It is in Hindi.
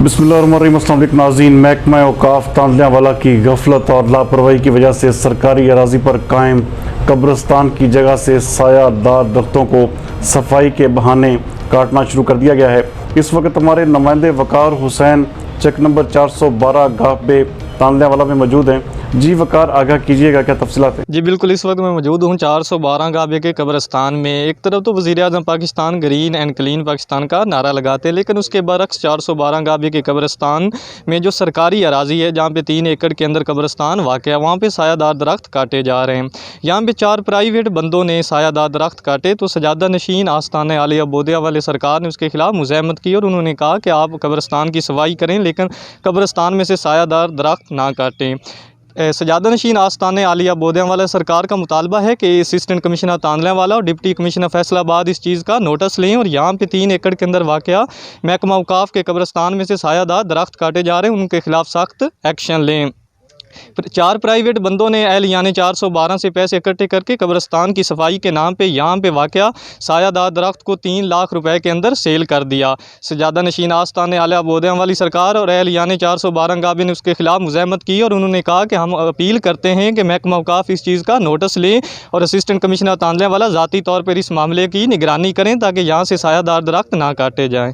बिस्मिल्लाहिर्रहमानिर्रहीम। अस्सलाम वालेकुम नाज़रीन, महकमा औक़ाफ़ तांदलियावाला की गफलत और लापरवाही की वजह से सरकारी अराज़ी पर कायम कब्रिस्तान की जगह से सायादार दरख्तों को सफाई के बहाने काटना शुरू कर दिया गया है। इस वक्त हमारे नुमाइंदे वकार हुसैन चेक नंबर 412 गाहबे तांदलियावाला में मौजूद हैं। जी वकार, आगाह कीजिएगा, क्या तफसीलात है? जी बिल्कुल, इस वक्त मैं मौजूद हूँ 412 गाबे के कब्रिस्तान में। एक तरफ तो वज़ीर-ए-आज़म Pakistan green and clean Pakistan का नारा लगाते हैं, लेकिन उसके बरक्स 412 गाबे के कब्रिस्तान में जो सरकारी अराज़ी है, जहाँ पे 3 एकड़ के अंदर कब्रिस्तान वाक़ है, वहाँ पे सायादार दरख्त काटे जा रहे हैं। यहाँ पे 4 प्राइवेट बंदों ने सायादार दरख्त काटे तो सजादा नशीन आस्ताने आलिया बोदिया वाले सरकार ने उसके ख़िलाफ़ मुज़ाहमत की और उन्होंने कहा कि आप कब्रिस्तान की सफाई करें, लेकिन कब्रिस्तान में से सायादार दरख्त ना काटें। सजादा नशीन आस्ताने आलिया बोदियावाला सरकार का मुतालबा है कि असिस्टेंट कमिश्नर तांदलियावाला और डिप्टी कमिश्नर फैसलाबाद इस चीज़ का नोटिस लें और यहाँ पे 3 एकड़ के अंदर वाक़या महकमा औक़ाफ़ के कब्रिस्तान में से सायादार दरख्त काटे जा रहे हैं, उनके ख़िलाफ़ सख्त एक्शन लें। 4 प्राइवेट बंदों ने एहलियाने 412 से पैसे इकट्ठे करके कब्रिस्तान की सफाई के नाम पे यहाँ पे वाक़या सायादार दरख्त को 3 लाख रुपए के अंदर सेल कर दिया। सजादा नशीन आस्ताने आलिया बोदिया वाली सरकार और एहलियाने 412 गाबे ने उसके ख़िलाफ़ मुज़ाहमत की और उन्होंने कहा कि हम अपील करते हैं कि महकमा औक़ाफ़ इस चीज़ का नोटिस लें और असिस्टेंट कमिश्नर तांदलियावाला ज़ाती तौर पर इस मामले की निगरानी करें ताकि यहाँ से सायादार दरख्त ना काटे जाएँ।